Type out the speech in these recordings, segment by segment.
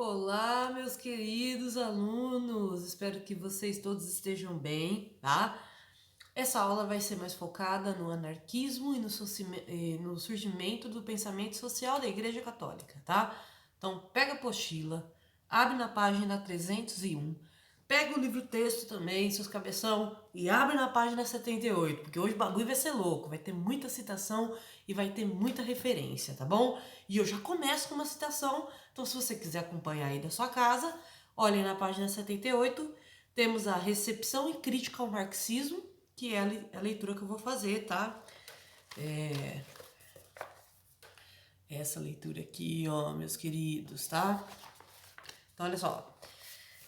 Olá, meus queridos alunos! Espero que vocês todos estejam bem, tá? Essa aula vai ser mais focada no anarquismo e no surgimento do pensamento social da Igreja Católica, tá? Então, pega a apostila, abre na página 301, pega o livro-texto também, seus cabeção, e abre na página 78, porque hoje o bagulho vai ser louco, vai ter muita citação e vai ter muita referência, tá bom? E eu já começo com uma citação, então se você quiser acompanhar aí da sua casa, olhem na página 78, temos a recepção e crítica ao marxismo, que é a leitura que eu vou fazer, tá? Essa leitura aqui, ó, meus queridos, tá? Então, olha só.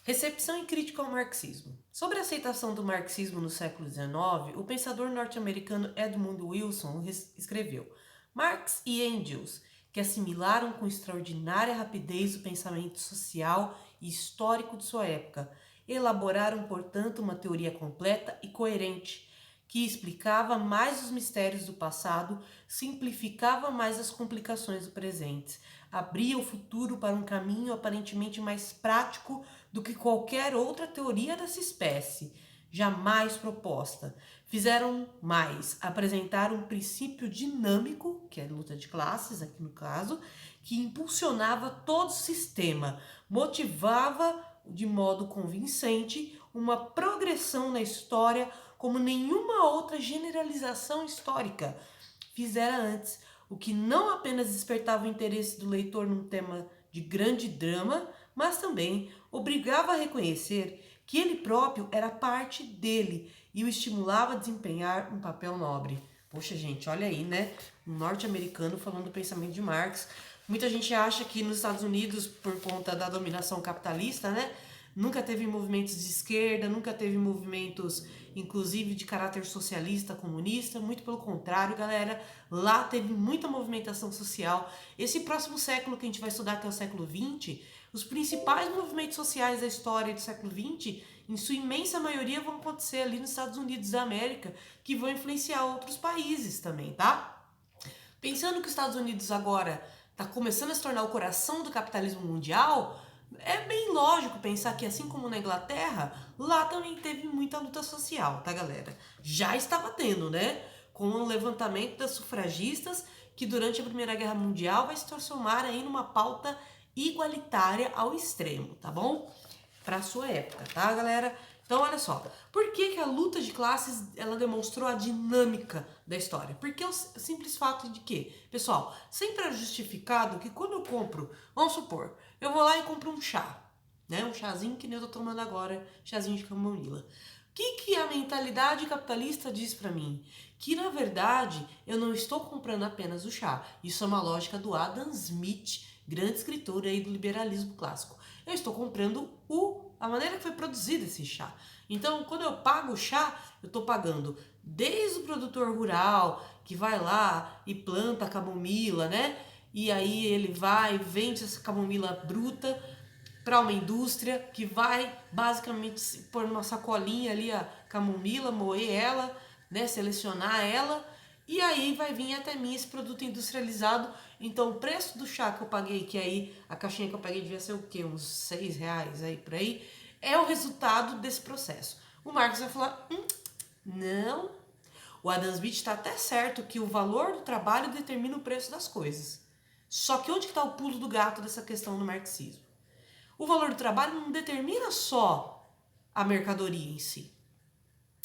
Recepção e crítica ao marxismo. Sobre a aceitação do marxismo no século XIX, o pensador norte-americano Edmund Wilson escreveu: Marx e Engels, que assimilaram com extraordinária rapidez o pensamento social e histórico de sua época, elaboraram, portanto, uma teoria completa e coerente, que explicava mais os mistérios do passado, simplificava mais as complicações do presente, abria o futuro para um caminho aparentemente mais prático do que qualquer outra teoria dessa espécie, jamais proposta. Fizeram mais, apresentaram um princípio dinâmico, que é a luta de classes aqui no caso, que impulsionava todo o sistema, motivava de modo convincente uma progressão na história como nenhuma outra generalização histórica fizera antes, o que não apenas despertava o interesse do leitor num tema de grande drama, mas também obrigava a reconhecer que ele próprio era parte dele e o estimulava a desempenhar um papel nobre. Poxa, gente, olha aí, né? Um norte-americano falando do pensamento de Marx. Muita gente acha que nos Estados Unidos, por conta da dominação capitalista, né? Nunca teve movimentos de esquerda, nunca teve movimentos, inclusive, de caráter socialista, comunista. Muito pelo contrário, galera. Lá teve muita movimentação social. Esse próximo século que a gente vai estudar, que é o século XX, os principais movimentos sociais da história do século XX, em sua imensa maioria, vão acontecer ali nos Estados Unidos da América, que vão influenciar outros países também, tá? Pensando que os Estados Unidos agora está começando a se tornar o coração do capitalismo mundial, é bem lógico pensar que, assim como na Inglaterra, lá também teve muita luta social, tá, galera? Já estava tendo, né? Com o levantamento das sufragistas, que durante a Primeira Guerra Mundial vai se transformar aí numa pauta igualitária ao extremo, tá bom? Para sua época, tá, galera? Então, olha só, por que a luta de classes ela demonstrou a dinâmica da história? Porque é o simples fato de que, pessoal, sempre é justificado que quando eu compro, vamos supor, eu vou lá e compro um chá, né? Um chazinho que nem eu tô tomando agora, chazinho de camomila. O que a mentalidade capitalista diz para mim? Que na verdade eu não estou comprando apenas o chá. Isso é uma lógica do Adam Smith, grande escritor aí do liberalismo clássico. Eu estou comprando a maneira que foi produzido esse chá. Então, quando eu pago o chá, eu estou pagando desde o produtor rural, que vai lá e planta a camomila, né? E aí ele vai e vende essa camomila bruta para uma indústria que vai basicamente pôr numa sacolinha ali a camomila, moer ela, né, selecionar ela, e aí vai vir até mim esse produto industrializado. Então o preço do chá que eu paguei, que aí a caixinha que eu paguei devia ser o quê? Uns R$ 6 aí por aí, é o resultado desse processo. O Marx vai falar, não, o Adam Smith está até certo que o valor do trabalho determina o preço das coisas. Só que onde está o pulo do gato dessa questão no marxismo? O valor do trabalho não determina só a mercadoria em si.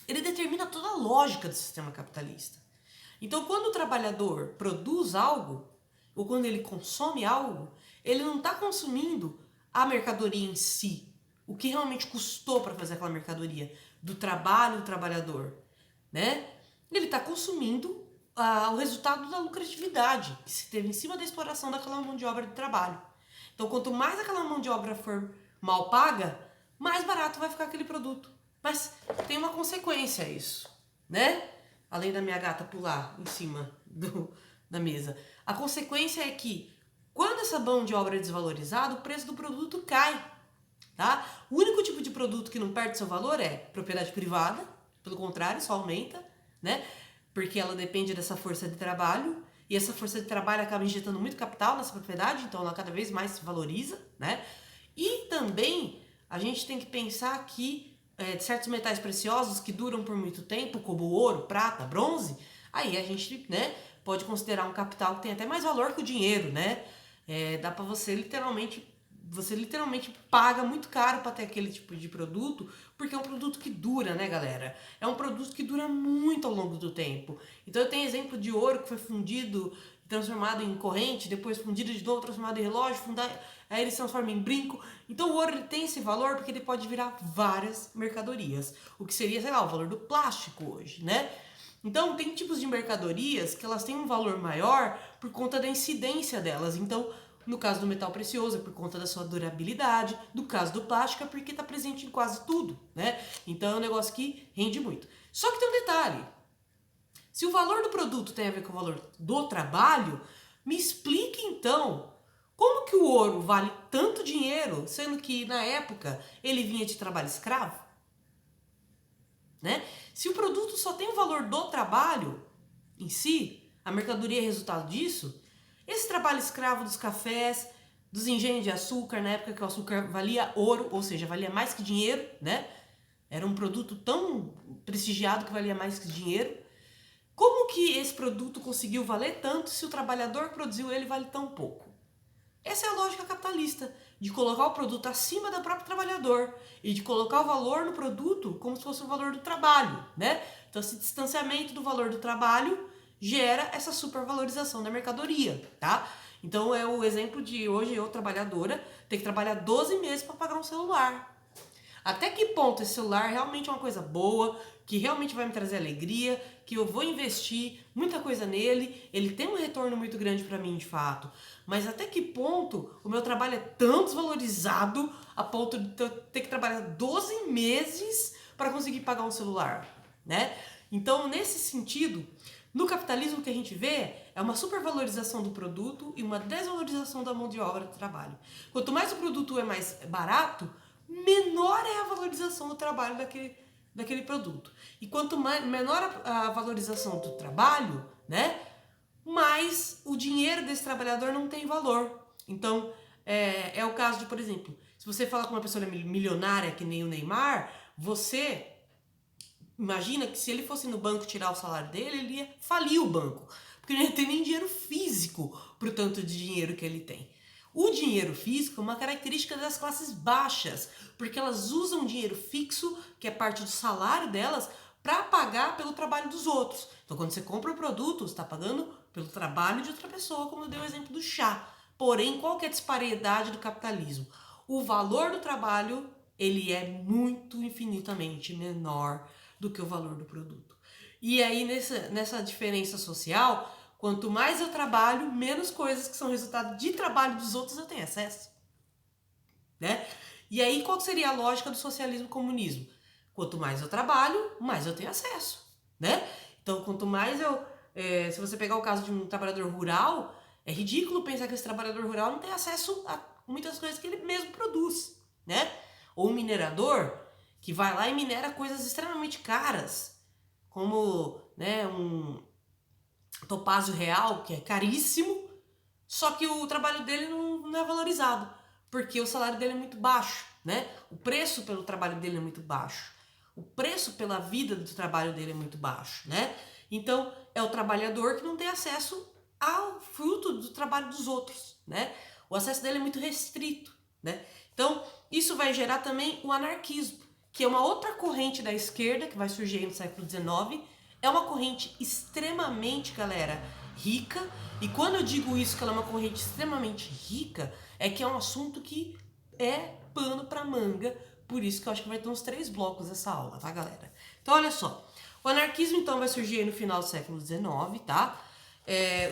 Ele determina toda a lógica do sistema capitalista. Então, quando o trabalhador produz algo, ou quando ele consome algo, ele não está consumindo a mercadoria em si, o que realmente custou para fazer aquela mercadoria, do trabalho do trabalhador, né? Ele está consumindo o resultado da lucratividade que se teve em cima da exploração daquela mão de obra de trabalho. Então, quanto mais aquela mão de obra for mal paga, mais barato vai ficar aquele produto. Mas tem uma consequência isso, né? Além da minha gata pular em cima da mesa. A consequência é que, quando essa mão de obra é desvalorizada, o preço do produto cai, tá? O único tipo de produto que não perde seu valor é propriedade privada, pelo contrário, só aumenta, né? Porque ela depende dessa força de trabalho, e essa força de trabalho acaba injetando muito capital nessa propriedade, então ela cada vez mais se valoriza, né? E também a gente tem que pensar que de certos metais preciosos que duram por muito tempo, como ouro, prata, bronze, aí a gente, né, pode considerar um capital que tem até mais valor que o dinheiro, né? Dá para você literalmente paga muito caro para ter aquele tipo de produto, porque é um produto que dura, né, galera? É um produto que dura muito ao longo do tempo. Então eu tenho exemplo de ouro que foi fundido, transformado em corrente, depois fundido de novo, transformado em relógio, aí ele se transforma em brinco. Então o ouro ele tem esse valor porque ele pode virar várias mercadorias, o que seria, sei lá, o valor do plástico hoje, né? Então tem tipos de mercadorias que elas têm um valor maior por conta da incidência delas. Então, no caso do metal precioso é por conta da sua durabilidade, do caso do plástico é porque está presente em quase tudo, né? Então é um negócio que rende muito. Só que tem um detalhe. Se o valor do produto tem a ver com o valor do trabalho, me explique então como que o ouro vale tanto dinheiro, sendo que na época ele vinha de trabalho escravo? Né? Se o produto só tem o valor do trabalho em si, a mercadoria é resultado disso, esse trabalho escravo dos cafés, dos engenhos de açúcar, na época que o açúcar valia ouro, ou seja, valia mais que dinheiro, né? Era um produto tão prestigiado que valia mais que dinheiro. Como que esse produto conseguiu valer tanto se o trabalhador que produziu ele vale tão pouco? Essa é a lógica capitalista, de colocar o produto acima do próprio trabalhador e de colocar o valor no produto como se fosse o valor do trabalho, né? Então esse distanciamento do valor do trabalho gera essa supervalorização da mercadoria, tá? Então é o exemplo de hoje eu, trabalhadora, ter que trabalhar 12 meses para pagar um celular. Até que ponto esse celular realmente é uma coisa boa, que realmente vai me trazer alegria, que eu vou investir muita coisa nele, ele tem um retorno muito grande para mim de fato. Mas até que ponto o meu trabalho é tão desvalorizado a ponto de eu ter que trabalhar 12 meses para conseguir pagar um celular, né? Então, nesse sentido, no capitalismo o que a gente vê é uma supervalorização do produto e uma desvalorização da mão de obra do trabalho. Quanto mais o produto é mais barato, menor é a valorização do trabalho daquele produto. E quanto menor a valorização do trabalho, né, mais o dinheiro desse trabalhador não tem valor. Então, é o caso de, por exemplo, se você fala com uma pessoa milionária que nem o Neymar, você imagina que se ele fosse no banco tirar o salário dele, ele ia falir o banco. Porque ele não ia ter nem dinheiro físico pro tanto de dinheiro que ele tem. O dinheiro físico é uma característica das classes baixas, porque elas usam dinheiro fixo, que é parte do salário delas, para pagar pelo trabalho dos outros. Então, quando você compra um produto, você está pagando pelo trabalho de outra pessoa, como eu dei o exemplo do chá. Porém, qual que é a disparidade do capitalismo? O valor do trabalho ele é muito infinitamente menor do que o valor do produto. E aí, nessa diferença social, quanto mais eu trabalho, menos coisas que são resultado de trabalho dos outros eu tenho acesso. Né? E aí, qual seria a lógica do socialismo e comunismo? Quanto mais eu trabalho, mais eu tenho acesso. Né? Então, quanto mais eu... se você pegar o caso de um trabalhador rural, é ridículo pensar que esse trabalhador rural não tem acesso a muitas coisas que ele mesmo produz. Né? Ou um minerador que vai lá e minera coisas extremamente caras, como, né, um topázio real, que é caríssimo, só que o trabalho dele não é valorizado, porque o salário dele é muito baixo, né? O preço pelo trabalho dele é muito baixo. O preço pela vida do trabalho dele é muito baixo, né? Então, é o trabalhador que não tem acesso ao fruto do trabalho dos outros, né? O acesso dele é muito restrito, né? Então, isso vai gerar também o anarquismo, que é uma outra corrente da esquerda que vai surgir no século XIX. É uma corrente extremamente, galera, rica. E quando eu digo isso, que ela é uma corrente extremamente rica, é que é um assunto que é pano pra manga. Por isso que eu acho que vai ter uns 3 blocos essa aula, tá, galera? Então, olha só. O anarquismo, então, vai surgir aí no final do século XIX, tá?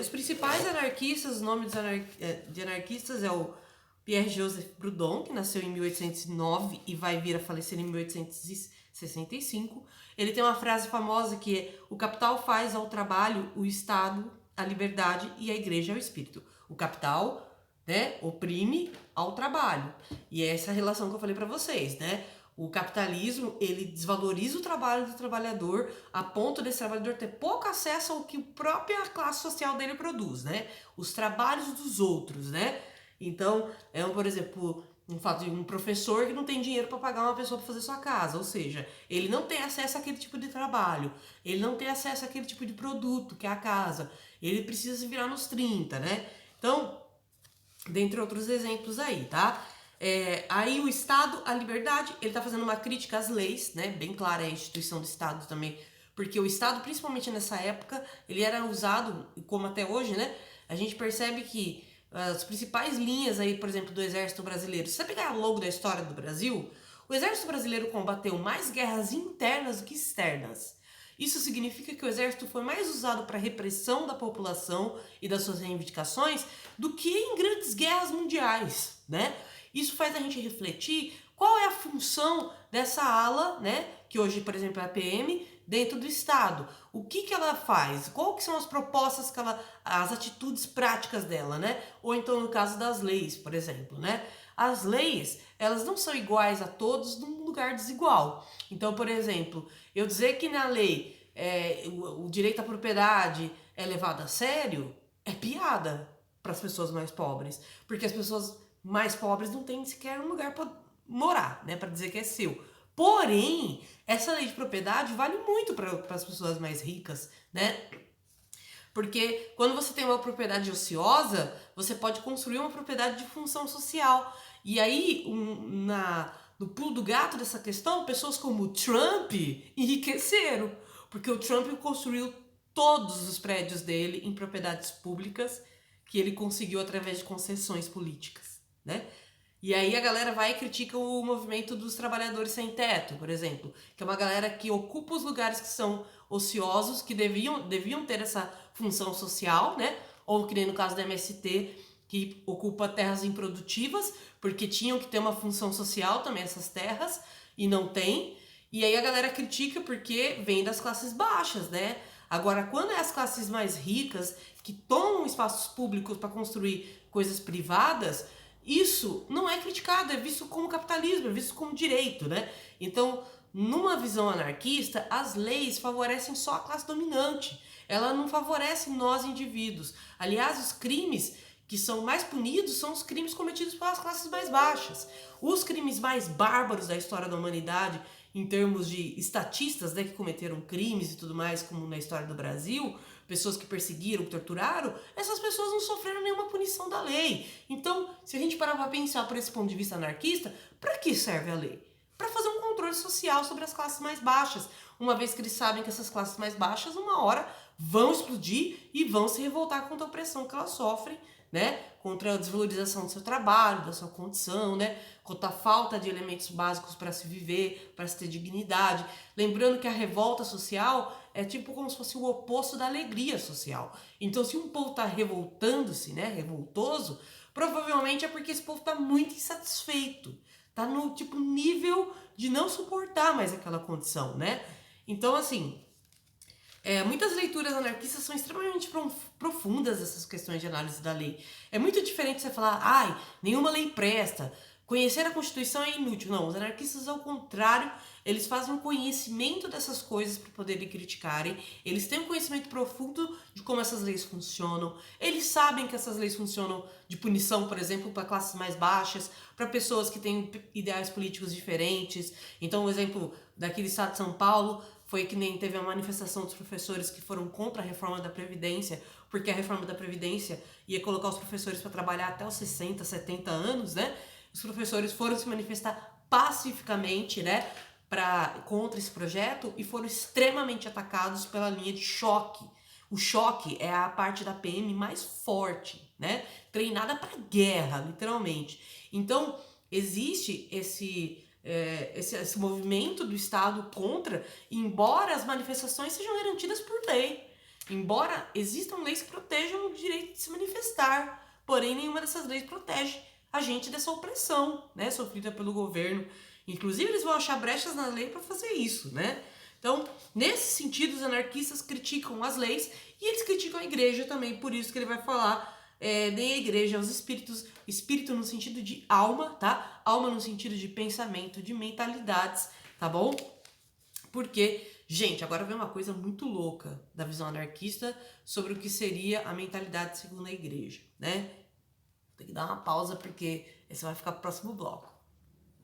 Os principais anarquistas, os nomes de anarquistas é o Pierre-Joseph Proudhon, que nasceu em 1809 e vai vir a falecer em 1865. Ele tem uma frase famosa que é: o capital faz ao trabalho, o Estado, a liberdade e a igreja ao espírito. O capital, né, oprime ao trabalho. E é essa relação que eu falei para vocês, né? O capitalismo, ele desvaloriza o trabalho do trabalhador a ponto desse trabalhador ter pouco acesso ao que a própria classe social dele produz, né? Os trabalhos dos outros, né? Então, por exemplo, Um fato de um professor que não tem dinheiro para pagar uma pessoa para fazer sua casa, ou seja, ele não tem acesso àquele tipo de trabalho, ele não tem acesso àquele tipo de produto que é a casa, ele precisa se virar nos 30, né? Então, dentre outros exemplos aí, tá? Aí o Estado, a liberdade, ele tá fazendo uma crítica às leis, né? Bem clara a instituição do Estado também, porque o Estado, principalmente nessa época, ele era usado, como até hoje, né? A gente percebe que as principais linhas aí, por exemplo, do Exército Brasileiro, se você pegar ao longo da história do Brasil, o Exército Brasileiro combateu mais guerras internas do que externas. Isso significa que o exército foi mais usado para repressão da população e das suas reivindicações do que em grandes guerras mundiais, né? Isso faz a gente refletir qual é a função dessa ala, né? Que hoje, por exemplo, é a PM, dentro do Estado. O que ela faz? Qual que são as propostas que ela, as atitudes práticas dela, né? Ou então no caso das leis, por exemplo, né? As leis, elas não são iguais a todos num lugar desigual. Então, por exemplo, eu dizer que na lei o direito à propriedade é levado a sério é piada para as pessoas mais pobres, porque as pessoas mais pobres não têm sequer um lugar para morar, né, para dizer que é seu. Porém, essa lei de propriedade vale muito para as pessoas mais ricas, né? Porque quando você tem uma propriedade ociosa, você pode construir uma propriedade de função social. E aí, no pulo do gato dessa questão, pessoas como o Trump enriqueceram. Porque o Trump construiu todos os prédios dele em propriedades públicas que ele conseguiu através de concessões políticas, né? E aí a galera vai e critica o movimento dos trabalhadores sem teto, por exemplo, que é uma galera que ocupa os lugares que são ociosos, que deviam ter essa função social, né? Ou que nem no caso da MST, que ocupa terras improdutivas, porque tinham que ter uma função social também essas terras, e não tem. E aí a galera critica porque vem das classes baixas, né? Agora, quando é as classes mais ricas que tomam espaços públicos para construir coisas privadas, isso não é criticado, é visto como capitalismo, é visto como direito, né? Então, numa visão anarquista, as leis favorecem só a classe dominante. Ela não favorece nós indivíduos. Aliás, os crimes que são mais punidos são os crimes cometidos pelas classes mais baixas. Os crimes mais bárbaros da história da humanidade, em termos de estatistas, né, que cometeram crimes e tudo mais, como na história do Brasil, pessoas que perseguiram, torturaram, essas pessoas não sofreram nenhuma punição da lei. Então, se a gente parar para pensar por esse ponto de vista anarquista, para que serve a lei? Para fazer um controle social sobre as classes mais baixas, uma vez que eles sabem que essas classes mais baixas, uma hora, vão explodir e vão se revoltar contra a opressão que elas sofrem, né? Contra a desvalorização do seu trabalho, da sua condição, né? Contra a falta de elementos básicos para se viver, para se ter dignidade. Lembrando que a revolta social é tipo como se fosse o oposto da alegria social. Então, se um povo está revoltando-se, né? Revoltoso, provavelmente é porque esse povo está muito insatisfeito. Tá no tipo nível de não suportar mais aquela condição, né? Então, assim, muitas leituras anarquistas são extremamente profundas essas questões de análise da lei. É muito diferente você falar, ai, nenhuma lei presta, conhecer a Constituição é inútil. Não, os anarquistas, ao contrário, eles fazem um conhecimento dessas coisas para poderem criticarem. Eles têm um conhecimento profundo de como essas leis funcionam. Eles sabem que essas leis funcionam de punição, por exemplo, para classes mais baixas, para pessoas que têm ideais políticos diferentes. Então, o exemplo daquele estado de São Paulo foi que nem teve a manifestação dos professores que foram contra a reforma da Previdência, porque a reforma da Previdência ia colocar os professores para trabalhar até os 60, 70 anos, né? Os professores foram se manifestar pacificamente, né, contra esse projeto e foram extremamente atacados pela linha de choque. O choque é a parte da PM mais forte, né? Treinada para guerra, literalmente. Então, existe esse movimento do Estado contra, embora as manifestações sejam garantidas por lei, embora existam leis que protejam o direito de se manifestar, porém nenhuma dessas leis protege a gente dessa opressão, né, sofrida pelo governo. Inclusive, eles vão achar brechas na lei para fazer isso, né? Então, nesse sentido, os anarquistas criticam as leis e eles criticam a igreja também, por isso que ele vai falar nem a igreja, os espíritos, espírito no sentido de alma, tá? Alma no sentido de pensamento, de mentalidades, tá bom? Porque, gente, agora vem uma coisa muito louca da visão anarquista sobre o que seria a mentalidade segundo a igreja, né? Vou ter que Dá uma pausa porque você vai ficar pro próximo bloco.